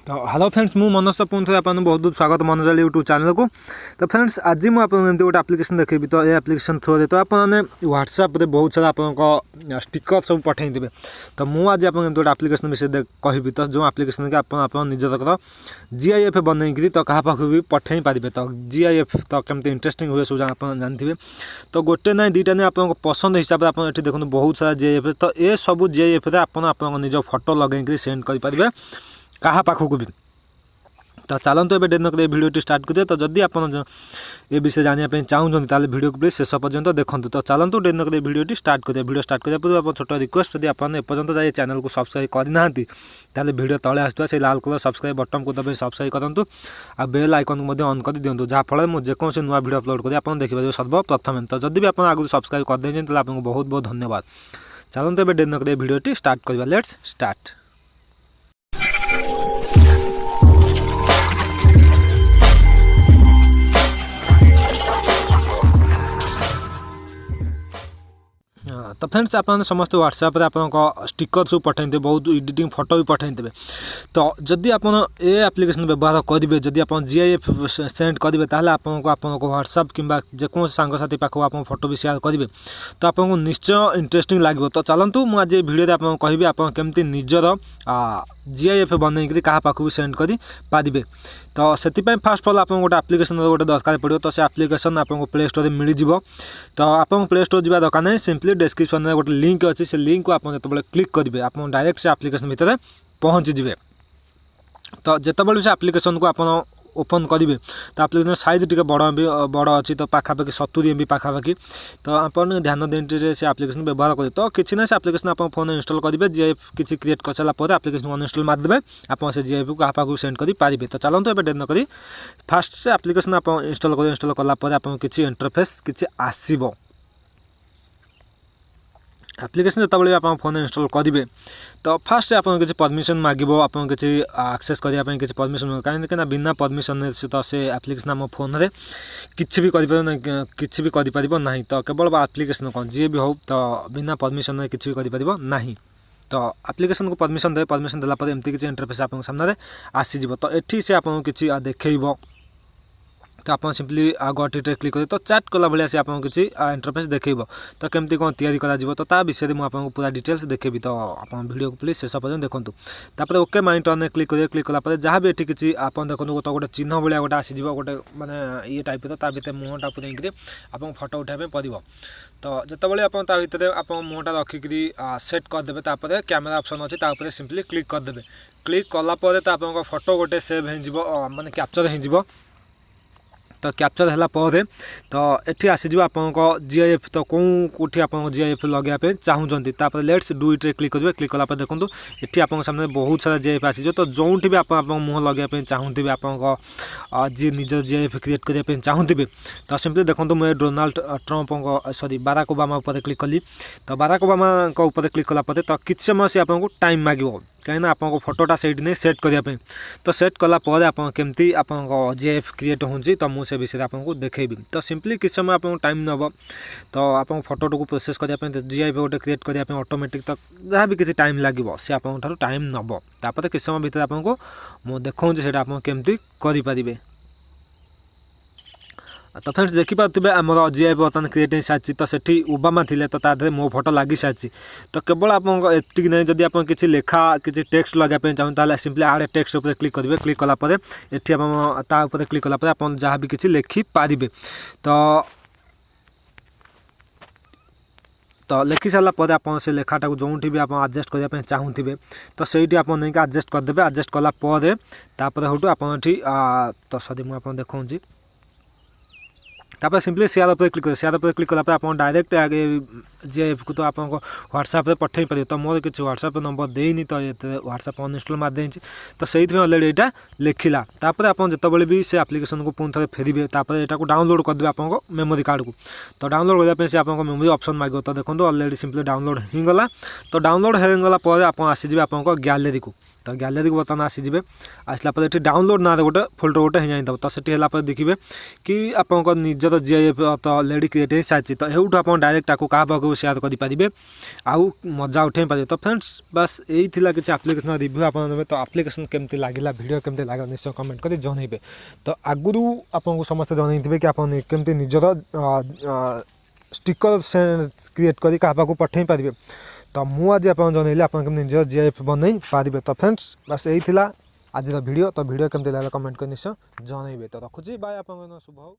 तो hello friends मु मनोज तो पुणी आपको बहुत बहुत स्वागत मनोज यूट्यूब चैनल को। तो फ्रेंड्स आज मुझे गोटे एप्लिकेशन देखी तो ये एप्लिकेशन थ्रू तो आपने व्हाट्सएप रे बहुत सारा आप स्टिकर सब पठे देवे। तो मुझे आज आपको गोटे एप्लिकेशन विषय कहबी तो जो एप्लिकेशन के आप निजर GIF बनई तो क्या पाख भी पठे पारे। तो GIF तो केमती इंटरेस्टिंग हुए सब आप जानते हैं। तो गोटे ना दुईटा नहीं आप पसंद हिसाब से आप देखो बहुत सारा GIF तो ये सब GIF आप निज फोटो लगे सेंड करेंगे कहा पाखक भी। तो चलते एवं डेन कर भिडियो स्टार्ट करें। तो जदि आप ये विषय जानापी चाहूँ ताल भिडियो को प्लीज शेष पर्यंत देखो। तो चलते डेन कर भिडियो स्टार्ट करें। भिडियो स्टार्ट करने पूर्व आप छोट रिक्वेस्ट जब आप एपर्यंत जाए चैनल को सब्सक्राइब करना ताल भिडियो तले आसुआ से लाल कलर सब्सक्राइब बटन को दबाई सब्सक्राइब करूँ आ बेल आइकन को ऑन कर दिंतु जहाँफल मुझे जेकोसी नुआ भिडियो अपलोड करें आप देखिए सर्वप्रथम। तो जब भी आप आगे सब्सक्राइब कर दें तो आपको बहुत बहुत धन्यवाद। चलते एवं डेन कर भिडियो स्टार्ट करवा। Let's start. तो फ्रेंड्स आप समस्त व्हाट्सएप आप स्टिकर सब पठाई बहुत एडिटिंग फोटो भी पठाई देवे। तो जदि आप ये एप्लिकेशन व्यवहार करेंगे जदि आप GIF सेंड करेंगे ताहले आपको व्हाट्सएप किंबा जेको सांगसाथी पाखक आप फोटो भी शेयर करेंगे तो आपको निश्चय इंटरेस्टिंग लगे। तो चलतु मुझे भिडियो आपको कहबी आप केमती निजर GIF बनई क्या पाख भी सेंड कर पारे। तो से फास्ट ऑल आप गोटे एप्लिकेशन गोटे दरकार पड़ो। तो से एप्लिकेशन आपको प्ले स्टोर में मिल जाव। तो आपको प्ले स्टोर जावा दरकार नहीं सिंपली डिस्क्रिप्शन में गोटे लिंक अच्छी से लिंक को आप जो क्लिक करेंगे आप डायरेक्ट से एप्लिकेशन भितर पहुँची जाए। तो जितेबाला से एप्लिकेशन को आप ओपन करेंगे तो एप्लिकेशन साइज टी बड़ अच्छी तो पाखापाखि 70 MB पाखापाखि। तो आप ध्यान दें से एप्लिकेशन व्यवहार करें। तो किसी ना से एप्लिकेशन आप फोन इंस्टॉल करेंगे GIF किसी क्रिएट कर सारापर एप्लिकेशन अनइंस्टॉल मारदेवे आप से GIF को क्या सेंड कर पारे। तो चलते एवं डेन करी फास्ट से एप्लिकेशन आप इंस्टॉल कलापर आप किसी इंटरफेस किसी आसब एप्लिकेशन जितेबाला आप फोन इंस्टॉल करेंगे तो फास्ट आप किसी परमिशन मांगब आप किसी एक्सेस करने किसी परमिशन कहीं बिना परमिशन से तो से एप्लिकेशन आम फोन में किसी भी किसी भी कर ना। तो केवल एप्लिकेशन कौन जी भी हो तो बिना परमिशन किसी भी कर। तो एप्लिकेशन को परमिशन दे परमिशन देलापर एमती किसी इंटरफेस आप सामने आसीज। तो ये से आपको किसी देखब तो आप सिंपली गट क्लिक करें तो चैट कला भाया से आपको किसी इंटरफेस देखब। तो केमती कौन तैयारी करा विषय में आपको पूरा डिटेल्स देखेबी। तो आप वीडियो को प्लीज शेष पर्यंत देखो। तापर ओके माई टर्न क्लिक करेंगे। क्लिक कलापर जहाँ भी ये किसी आप देखो गोटे चिन्ह भाया गोटे आसीज गोटे माने ये टाइप भर मुहटा पूरे आपको फोटो उठाई पड़ो। तो जितेबाला आप मुहटा रखिक सेट करदे तापर कैमेरा ऑप्शन अच्छे सिंपली क्लिक करदे। क्लिक कलापर तो आपको फोटो गोटे सेव हो माने कैप्चर हो। तो कैप्चर है तो ये आसीज आपको GIF तो कौटी आप GIF लगे चाहूँगी लेट्स डू इट क्लिक करेंगे। क्लिक कलापर देखो ये आप सामने बहुत सारा GIF आसीज। तो जो भी आप मुँह लगे चाहूँगे आप जी निज GIF क्रिएट करने चाहूँगे तो सिंपली देखो मुझे Donald Trump sorry Barack Obama ऊपर क्लिक कली। तो बाराक ओबामा ऊपर क्लिक कलापर तो किसी समय से आपको टाइम मांग कहीं आपको फोटोटा से नहीं सेट करने। तो सेट कलापर आप केमती आप GIF क्रिएट होची तो मुझे विषय आपको देखेबी। तो सिंपली किसी समय आपको टाइम नब तो आप फोटो को प्रोसेस करने तो GIF गोटे क्रिएट करने ऑटोमेटिक तो जहाँ भी किसी टाइम लगे से आप टाइम नब तापर किसी समय भितर आपको मुझे देखा से आप केमती करें। तो फ्रेंड्स देखिपे आम GIF बर्तमान क्रिएट हो सारी। तो सेठी ओबामा थिले तो तादे मो फोटो लगी सारी। तो केवल आपको एतिक नहीं जदि आप किसी लेखा किसी टेक्स्ट लगापी चाहूँ सिंपली आड़े टेक्स्ट उपर क्लिक करेंगे। क्लिक कलापर ये क्लिक कलापर आप जहाँ भी किसी लेखिपारे। तो लिखि सारापर आप से लेखाटा को जो भी आप एडजस्ट करने चाहूँगे तो सही आप नहीं एडजस्ट करदे। एडजस्ट कलापर हूँ आप तो सॉरी मुझे देखा तापर सिंपली शेयर पर क्लिक करें। शेयर पर क्लिक कलापर आप डायरेक्ट आगे GIF को तो आप व्हाट्सएप पठे पारे। तो मोर किसी व्हाट्सएप नंबर देनी तो ये व्हाट्सएप अनइंस्टॉल मारदे तो सही अलरेडी यहाँ लिखला। तापर आप जितेबाला भी से एप्लिकेशन को पुणी थे फेरबे तापर यहाँ को डाउनलोड करदे आप मेमोरी कार्ड को। तो डाउनलोड करने से आपको मेमोरी ऑप्शन मांग। तो देखो अलरेडी सिंपली डाउनलोड होगला। तो डाउनलोड होगला आप आसीजे आप गैलेरी को। तो गैलेरी को बर्तमान आसीजे आसला ये डाउनलोड ना गोटे फोल्डर गोटे हो जाता तो से देखिए कि आप निजर GIF तो अलरेडी क्रिएट हो सारी तो यूँ आप डायरेक्ट आपको क्या पाक सेयार करेंगे आउ मजा उठे पारे। तो फ्रेंड्स बस यही थी किसी एप्लिकेशन रिव्यू आप तो एप्लिकेशन केमती लगे वीडियो केमती लगे निश्चय कमेंट कर जनइबे। तो आगुरी आपको समस्ते जनइबे कि आप केमती निजर स्टिकर क्रिएट कर क्या पाक पठे पारे। तो मुझे आप जनइली आप निजर GIF बन पारे। तो फ्रेंड्स बस यही थी आज वीडियो। तो वीडियो केमती लगे कमेंट कर निश्चय जनइबे। तो रखुची बाय आप शुभ।